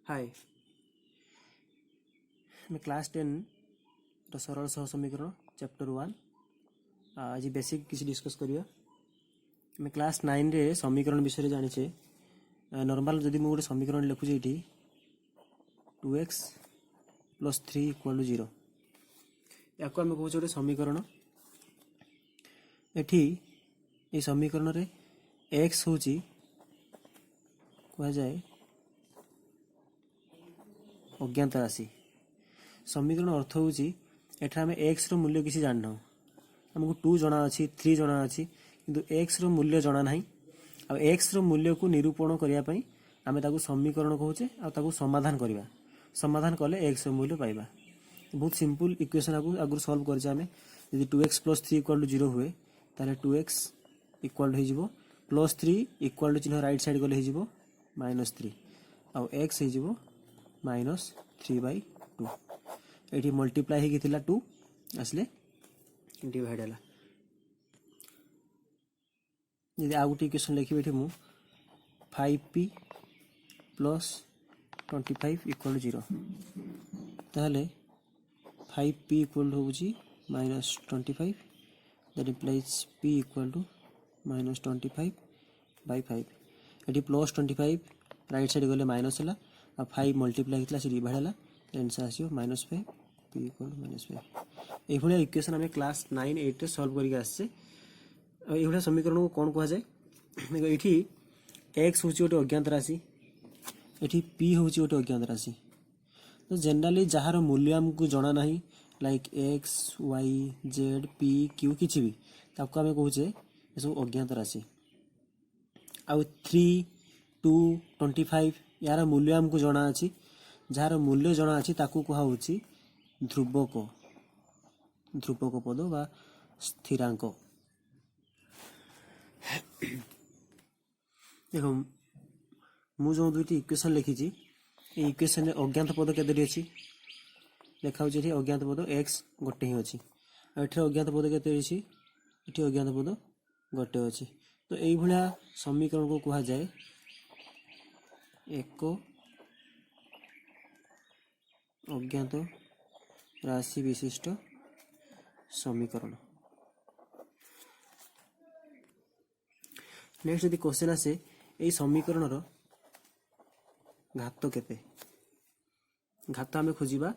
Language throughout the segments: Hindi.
हाय मैं क्लास 10 सरल सह समीकरण चैप्टर 1 आज बेसिक किसी डिस्कस करिया। मैं क्लास 9 रे समीकरण विषय जानिछे। नॉर्मल जदि मु गोटे समीकरण लिखुछे एठी 2x + 3 = 0 याको आम कहूँ गोटे समीकरण। एठी ए समीकरण रे x होची कह जाए अज्ञात राशि। समीकरण अर्थ होची एठा हमें x रो मूल्य किसी जानना हमको 2 जना अछि 3 जना अछि किंतु x रो मूल्य जना नाही। अब x रो मूल्य को निरूपण करिया पई आमे ताकू समीकरण कहूचे आ ताकू समाधान करिवा। समाधान कले x रो मूल्य पाइबा। बहुत सिंपल इक्वेशन आगु सॉल्व करजे आमे। यदि 2x + 3 = 0 हुए ताले 2x इक्वल हो जिवो +3 इक्वल चिन्ह राइट साइड गले हो जिवो -3 आ x हो जिवो -3/2। एठी मल्टीप्लाई ही थिला 2 असले डिवाइड हला। यदि आ गुटी इक्वेशन लिखि बेठी मु 5p + 25 = 0 ताले 5p इक्वल होउची -25 that implies p equal to -25/5। एठी +25 राइट साइड गले माइनस हला आ 5 मल्टीप्लाई हितला से डिवाइड हला आंसर आसीओ -5 p equal to -5। ए भलिया इक्वेशन हमें क्लास 9 8 रे सॉल्व करिक आछे। ए भलिया समीकरण को कोन कहा जाय देखो एठी x होची ओटे अज्ञात राशि एठी p होची ओटे अज्ञात राशि। तो जनरली जहार मूल्य हमको जणा नाही like x y z p q किछि भी ताको हमें कहूचे ए सब अज्ञात राशि। आ 3 2 25 यार मूल्य हमको जणा अछि जहार मूल्य जणा अछि ताको कहा होची ध्रुवक पद बा स्थिरांक। देखो मु जो दुईटी इक्वेशन लिखी ए इक्वेशन रे अज्ञात पद केतेटी अछि लेखा होची एठी अज्ञात पद x गोटे ही अछि एठी अज्ञात पद केते अछि एठी अज्ञात पद गोटे अछि। तो एई भलिया समीकरण को कहा जाय एक अज्ञात राशि विशिष्ट समीकरण। नेक्स्ट यदि क्वेश्चन आसे एई समीकरण रो घात केते घात हमें खोजिबा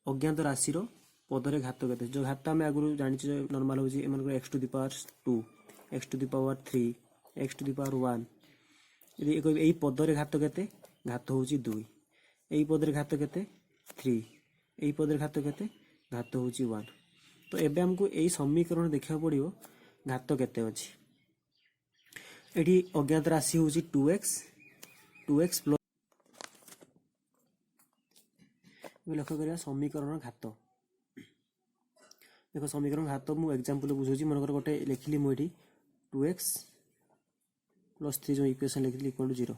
अज्ञात राशि रो पद रे घात केते जो घात हमें आगु जानि छ नॉर्मल होजी एमन को x to the power 2 x to the power 3 x to the power 1। यदि एई पद रे घात केते घात होची 2 एई पद रे घात केते 3 एई पद रे घात केते घात होची 1। तो एबे हमको एई समीकरण देखा पड़ियो घात केते अछि। एठी अज्ञात राशि होची 2x प्लस लक्ष्य करिया समीकरण घात। देखो समीकरण घात मु एग्जांपल बुझोची मनकर गोटे लिखिली मु एठी 2x + 3 जो इक्वेशन लिखिली इक्वल टू 0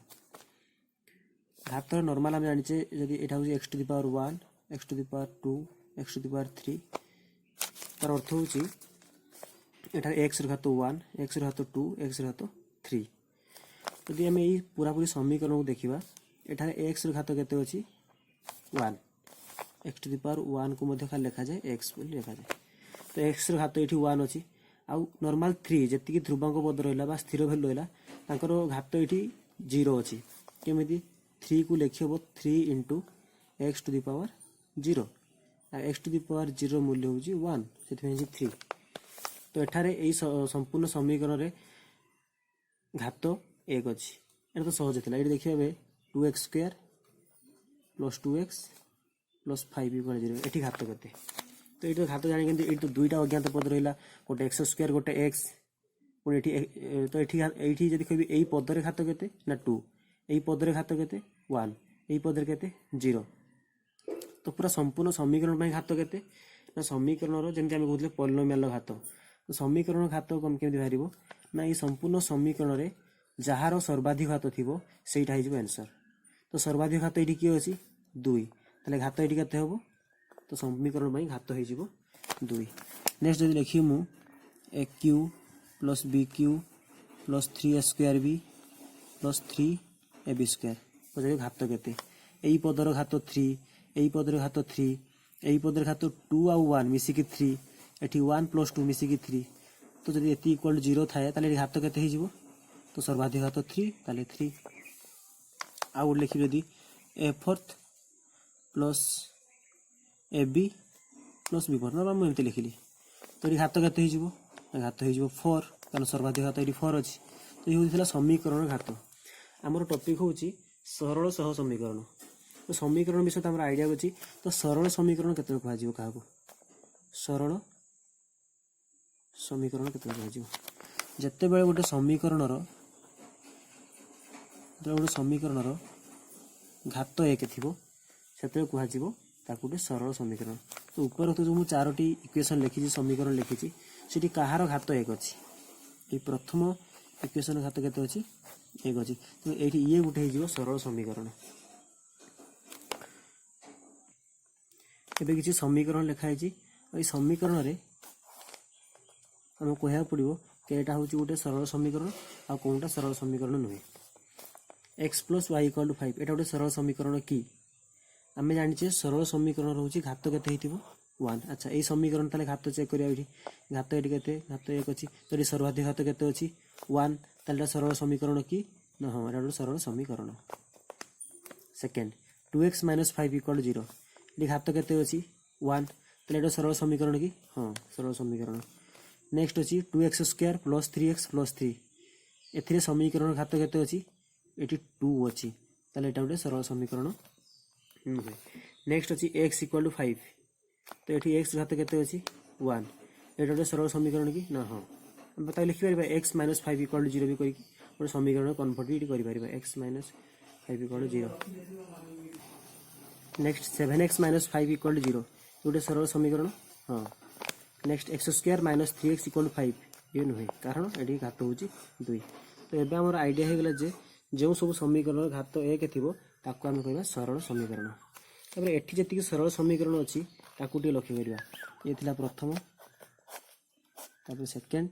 घात नॉर्मल हम जानि छे यदि एटा होची x to the power 1 x to the power 2 x to the power 3 तार अर्थ होची एटा x र घात 1 x र घात 2 x र घात 3। यदि हम एई पूरा पूरी समीकरण को देखिबा एटा x र घात केते अछि 1 x टू द पावर 1 को मध्ये खाली लिखा जाय x बोली लिखा जाय। तो x र घात एठी 1 अछि आ नॉर्मल 3 जेति कि ध्रुवांक पद रहला बा स्थिर वैल्यू रहला तांकर घात एठी 0 अछि केमिति 3 को लिखिबो 3 * x टू द पावर 0 आ x टू द पावर 0 मूल्य होची 1 सेति में 3। तो एठारे एई संपूर्ण समीकरण रे घात 1 अछि एटा तो सहज थिला। एठी देखिबे 2x² + 2x + 5 = 0 एठी घात केते तो एठी घात जानि केंति एठी तो दुईटा अज्ञात पद रहला गोटे x² गोटे x पुनी एठी तो एठी जदि कहबी एई पद रे घात केते ना 2 एई पद रे घात केते 1 एई पद रे केते 0। तो पूरा संपूर्ण समीकरण पई घात केते ना समीकरण रो जेंति हम कहउतले पॉलिनोमियल घात। तो समीकरण घात कम केमि भारिबो ना ई संपूर्ण समीकरण रे जहार सर्वाधिक घात थिबो सेइटा हिजबो आंसर। तो सर्वाधिक घात एठी की अछि 2 तले घात एठी केते होबो तो समीकरण पई घात हिजबो 2। नेक्स्ट यदि लिखि मु aq + bq + 3a² b + 3ab² तो जे घात केते এই পদর ঘাত 3 এই পদর ঘাত 3 এই পদর ঘাত 2 ଆଉ 1 মিশিকি 3 এটি 1 + 2 মিশিকি 3 তো যদি এটি ইকুয়াল টু 0 থাকে তাহলে ঘাত কেতে হয়ে যাব তো সর্বাধিক ঘাত 3 তাহলে 3 ଆଉ লিখি যদি a4 plus ab plus b4 না আমি এমতি লিখিলি তো এটি ঘাত কেতে হয়ে যাব ঘাত হয়ে যাব 4 কারণ সর্বাধিক ঘাত এটি 4 আছে তো এই হইছিল সমীকরণ ঘাত আমার টপিক হচ্ছে সরল সহ সমীকরণ তো সমীকরণ বিষয়ে আমার আইডিয়া ଅଛି তো ସରଳ ସମୀକରଣ କେତେବେଳେ କୁହାଯିବ କାହାକୁ ସରଳ ସମୀକରଣ କେତେବେଳେ କୁହାଯିବ ଯେତେବେଳେ ଗୋଟେ ସମୀକରଣର ଘାତ 1 ଥିବ ସେତେବେଳେ କୁହାଯିବ ତାକୁ ଗୋଟେ ସରଳ ସମୀକରଣ ତ ଉପରୋକ୍ତ ଯେଉଁ ମୁଁ 4ଟି ଇକ୍ୱେସନ ଲେଖିଛି ସମୀକରଣ ଲେଖିଛି ସେଠି କାହାର ଘାତ 1 ଅଛି এই ପ୍ରଥମ ଇକ୍ୱେସନ ଘାତ କେତେ ଅଛି 1 ଅଛି ତ ଏଇଠି ଇଏ ଗୋଟେ ହେଇଯିବ ସରଳ ସମୀକରଣ ଏବେ କିଛି ସମୀକରଣ ଲେଖା ହେଇଛି এই ସମୀକରଣରେ ଆମକୁ କହିବାକୁ ପଡ଼ିବ କି ଏଇଟା ହେଉଛି ଗୋଟେ ସରଳ ସମୀକରଣ ଆଉ କୋଉଟା ସରଳ ସମୀକରଣ ନୁହେଁ x + y = 5 এটা ଗୋଟେ ସରଳ ସମୀକରଣ କି ଆମେ ଜାଣିଛେ ସରଳ ସମୀକରଣ ରହୁଛି ଘାତ କେତେ ହେଇଥିବ 1 আচ্ছা এই সমীকরণ তাহলে ঘাত চেক করিয়া এটি ঘাত এটি কেতে ঘাত 1 ଅଛି তো এটি সর্বাধিক ঘাত কেতে ଅଛି 1 তাহলে এটা ସରଳ সমীকରଣ কি না ହଁ এটা ଗୋଟେ ସରଳ সমীকରଣ সেকেন্ড 2x - 5 = 0 এটি ঘাত কেতে ଅଛି 1 তাহলে এটা ସରଳ সমীকରଣ কি ହଁ ସରଳ সমীকରଣ নেক্সট ଅଛି 2x² + 3x + 3 এথিরে সমীকরণ ঘাত কেতে ଅଛି এটি 2 ଅଛି তাহলে এটা ଗୋଟେ ସରଳ সমীকରଣ ନୁହେଁ ନେକ୍ସଟ ଅଛି x = 5 তো এটি x ঘাত কেতে ଅଛି 1 এটা ଗୋଟେ ସରଳ ସମୀକରଣ কি না ହଁ ଆମେ ତାକୁ লিখি পারিবা x - 5 = 0 ବି କରିକି ଗୋଟେ ସମୀକରଣ କନଭର୍ଟ ବି କରିପାରିବା x - 5 = 0 नेक्स्ट 7x - 5 = 0 ଗୋଟେ ସରଳ ସମୀକରଣ ହଁ नेक्स्ट x² - 3x = 5 ये नुहे कारण एटी घात होची 2 तो एबे हमर आईडिया हे गेला जे जो सब समीकरण घात 1 थिबो ताको हम कहबा सरल समीकरण तबे एठी जति कि सरल समीकरण अछि ताको टी लक्ष्य करिया ये थिला प्रथम तबे सेकंड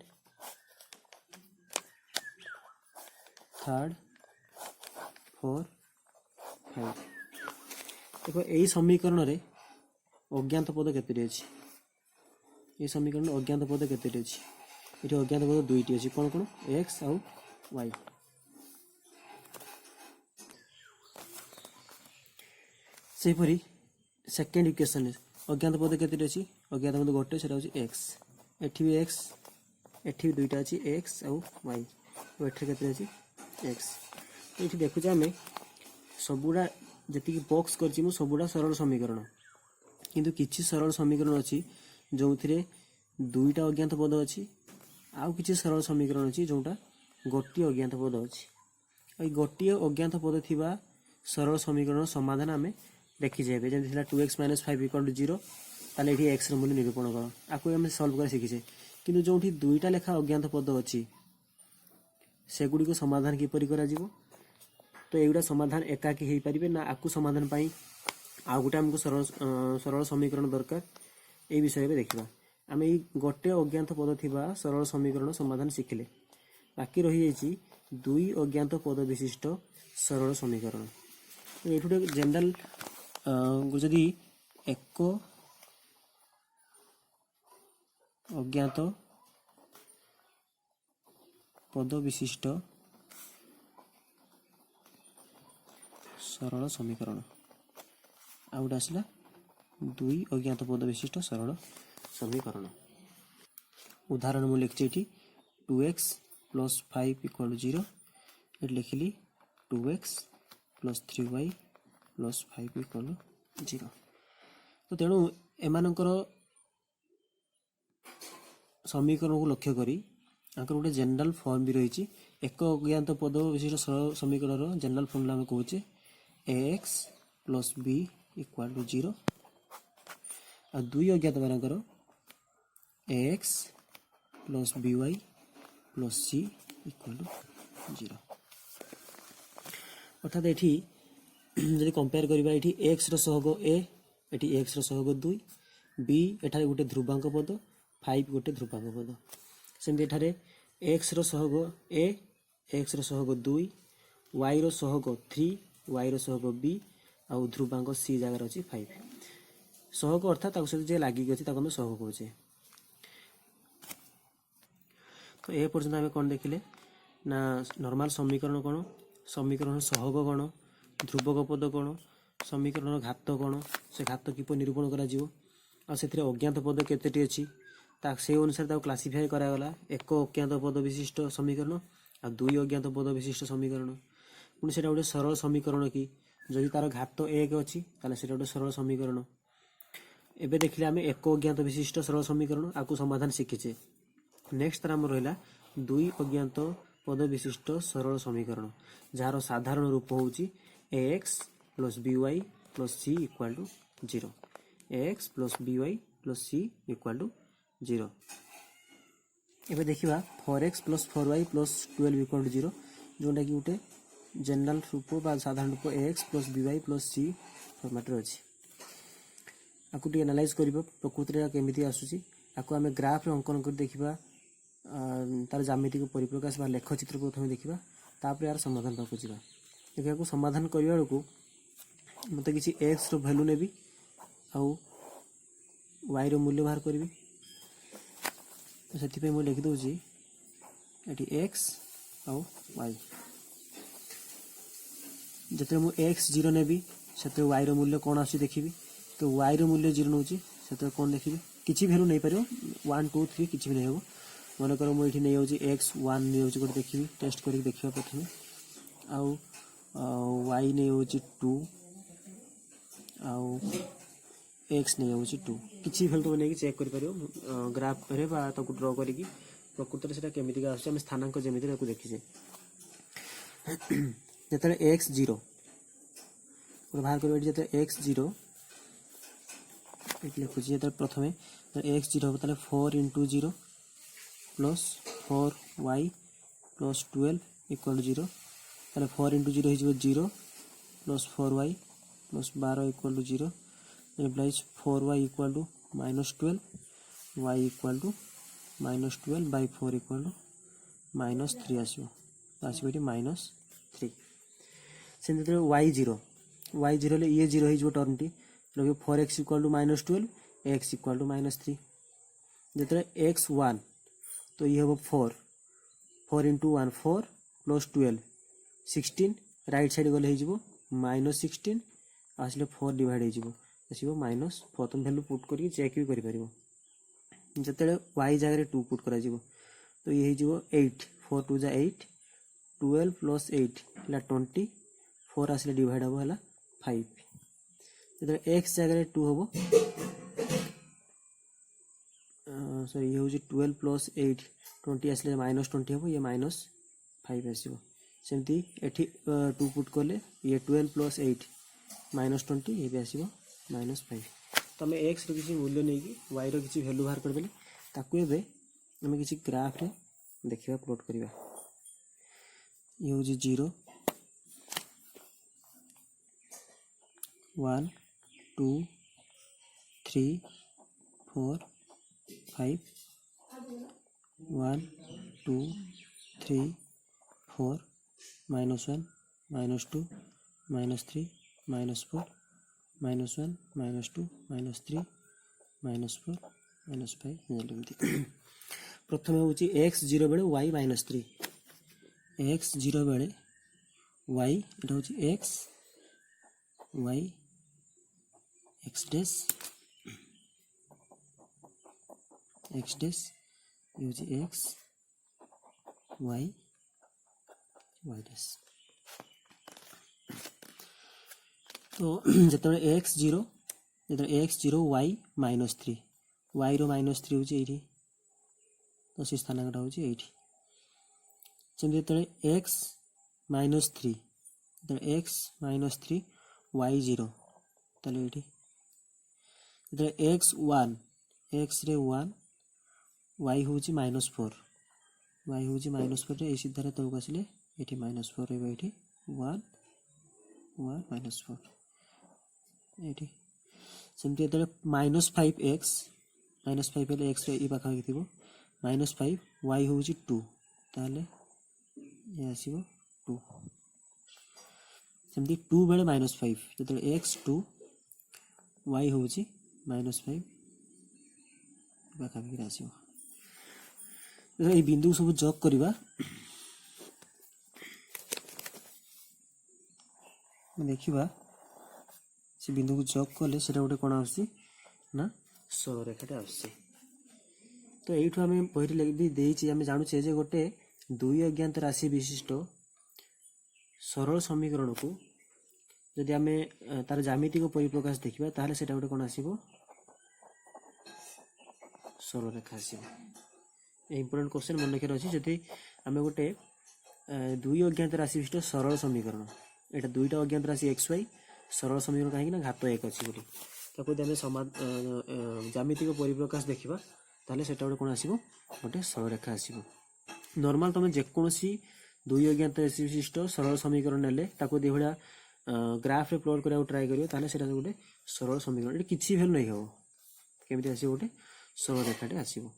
थर्ड 4 5 देखो एई समीकरण रे अज्ञात पद केते अछि ये समीकरण अज्ञात पद केते अछि एठी अज्ञात पद दुईटी अछि कोन कोन x और y सेपरी सेकंड इक्वेशन अज्ञात पद केते अछि अज्ञात पद गोटे सेटा अछि x एठी भी x एठी भी दुईटा अछि x और y और एठी केते अछि x एठी देखु जे हमें सबुडा जति कि बॉक्स करछि मु सबुडा सरल समीकरण किंतु किछि सरल समीकरण अछि जोथिरे दुईटा अज्ञात पद अछि आउ किछि सरल समीकरण अछि जोटा गोटी अज्ञात पद अछि ए गोटी अज्ञात पद थिबा सरल समीकरण समाधान हमें देखि जेबे जेम थिला 2x - 5 = 0 ताले एठी x र मूल्य निरूपण कर आको हम सॉल्व कर सिखिसे किंतु जोठी दुईटा लेखा अज्ञात पद अछि सेगुडी को समाधान कि परि करा जिवो तो एगुडा समाधान एकाकी हेई परिबे ना आकु समाधान पाई आ गोटे हमको सरल समीकरण दरकार ए विषय में देखिबा आम ये गोटे अज्ञात पद थिबा सरल समीकरण समाधान शिखिले बाकी रही जाइछि दुई अज्ञात पद विशिष्ट सरल समीकरण एठु जनरल जदि एक अज्ञात पद विशिष्ट सरल समीकरण आउट आसला दुई अज्ञात पद विशिष्ट सरल समीकरण उदाहरण मु लिखछि एठी 2x + 5 = 0 एट लिखिली 2x + 3y + 5 = 0 तो तेणु एमानकर समीकरण को लक्ष्य करी आंकर गोटे जनरल फॉर्म भी रही एक अज्ञात पद विशिष्ट सरल समीकरण जनरल फॉर्मूला आम कहूचे ax + b = 0 आ दुई अज्ञात मानकर ax + by + c = 0 अर्थात एठी जदि कंपेयर करिबा एठी x रो सहग a एठी x रो सहग 2 b एठारे गोटे ध्रुवांक पद 5 गोटे ध्रुवांक पद सेमि एठारे x row सहग a x row सहग 2 y row सहग 3 y row सहग b आउ ध्रुवांक सी जगार अच्छी 5 सहग अर्थात सहित जे लगिक अच्छे आम सहग कहे। तो ए पर्यंत आम कौन देखिले ना नॉर्मल समीकरण कौन समीकरण सहग कौन ध्रुवक पद कौन समीकरण घात कौन से घात किपर निरूपण करा अज्ञात पद केतेटी अच्छी से अनुसार क्लासीफाई करागला एक अज्ञात पद विशिष्ट समीकरण आ दुई अज्ञात पद विशिष्ट समीकरण पुणी से गोटे सरल समीकरण कि जदि तार घात 1 अच्छी से गोटे सरल समीकरण। एबे देखिले आम एक अज्ञात विशिष्ट सरल समीकरण आपको समाधान शिखीचे। नेक्स्ट तार रहा दुई अज्ञात पद विशिष्ट सरल समीकरण जार साधारण रूप हूँ ax plus by plus c equal to 0 ax plus by plus c equal to 0। एबे देखिबा 4x plus 4y plus 12 equal to 0 जोटा कि गोटे जनरल रूप बा साधारण रूप ax plus by plus c format रे अछि। आपको टी एनालाइज करबो प्रकृति रे केमिति आसुची आपको आमे ग्राफ रे अंकन कर देखिबा तार ज्यामिति को परिप्रकाश बा लेखचित्र प्रथम देखिबा तापर यार समाधान पाकु जिबा। देखिया को समाधान करिया बेलकु मते किछि x रो वैल्यू नेबी आउ y रो मूल्य बाहर करबी से मैं लिखि दूसरी ये एक्स आउ वाई जिते मुझे एक्स 0 नेबी से वाई रो मूल्य कौन आस देखी तो वाई रो मूल्य 0 नौ से कौन देखी किसी वैल्यू नहीं पार 1 2 3 किसी भी नहीं हम मन कर मुझे नहीं जाऊँगी एक्स 1 नहीं जाऊँगी गोटे देखी टेस्ट कर देखा प्रथम आउ वाई नहीं जाऊँगी 2 आउ एक्स नहीं जाऊँगी 2 किसी वैल्यू तुम नहीं चेक कर ग्राफ रे ड्र करी प्रकृत से केमिति आम स्थानांक जमी देखीचे जिते एक्स 0 बाहर कर एक्स 0 लिखुची प्रथम एक्स 0 हम 4 into 0 plus 4 y plus 12 equal 0 4 into 0 हो 0 plus 4 y plus 12 equal 0 implies 4 y equal to -12 y equal to -12 by 4 equal to -3 आसो ये -3 से वाई 0 ये 0 हो term t 4x equal to -12 x equal to -3 जो एक्स 1 तो ये हम 4 इंटू 1 4 प्लस 12 16 राइट साइड गले -16 आसले 4 डिवाइड हो -4 तुम वैल्यू पुट करके चेक भी कर जिते वाई जगह 2 पुट करा तो ये हो 8 4 2 जा 8 12 प्लस 8 है 20 4 आसले डिवाइड हम 5 जो एक्स जगह 2 हम सॉरी ये हूँ 12 प्लस 8 20 आसले -20 हम ये -5 आसो सेमती एठी 2 पुट कले ये 12 प्लस 8 -20 ये भी आसो -5 तो आम एक्स किसी मूल्य नहीं कि वाई किसी वैल्यू बाहर करदेले ताकू एबे आम किसी ग्राफ रे देखा प्लॉट करवा ये हूँ 0 1 2 3 4 5 1 2 3 4 -1 -2 -3 -4 -1 -2 -3 -4 -5 प्रथम हूँ एक्स 0 बेले वाई -3 एक्स 0 बेले वाई ये हूँ एक्स वाई एक्स डैश ये हूँ एक्स वाई वाई डैश तो जो एक्स 0 वाई -3 वाई रो -3 हूँ ये तो से स्थानांकटा हूँ ये जो एक्स -3 एक्स -3 वाई 0 ताले ये एक्स 1 एक्स रे 1 वाई हूँ -4 वाई हूँ -4 ये सीधार तौक आसिले ये -4 ये 1 1 -4 ये सेमती जो -5x -5 एक्स ये पाखापाखि थी -5 वाई हूँ 2 ताले ये आसो 2 सेमती 2 बेले -5 जो x2 y हूँ -5 पाखापाखि आसो ये बिंदु सब जग करवा देखा से बिंदु को जग कले से गोटे कौन आना सरलरेखाटे आस तो यू आम बही भी देती आम जानूचे जे गोटे 2 अज्ञात राशि विशिष्ट सरल समीकरण को जदि आम तार ज्यामितिक परिप्रकाश देखा ताहले सेटा गोटे कौन आसो सरलरेखा आसो इम्पोर्टेंट क्वेश्चन मन रखियार अच्छी जदि आम गोटे 2 अज्ञात राशि विशिष्ट सरल समीकरण यहाँ 2टा अज्ञात राशि एक्स वाई सरल समीकरण कहीं घात 1 अच्छी गोटे ज्यामितिक परिप्रकाश देखा ताहले सेटा गोटे कौन आसो गोटे सरलरेखा आसो नॉर्मल तुम जेकोसी 2 अज्ञात राशि विशिष्ट सरल समीकरण नेले ताको दी भाया ग्राफ रे प्लॉट करने ट्राए करियो ताहले सेटा गोटे सरल समीकरण ये किसी भैल्यू नहीं हो केमिति आसीबो गोटे सरल रेखाटे आसीबो।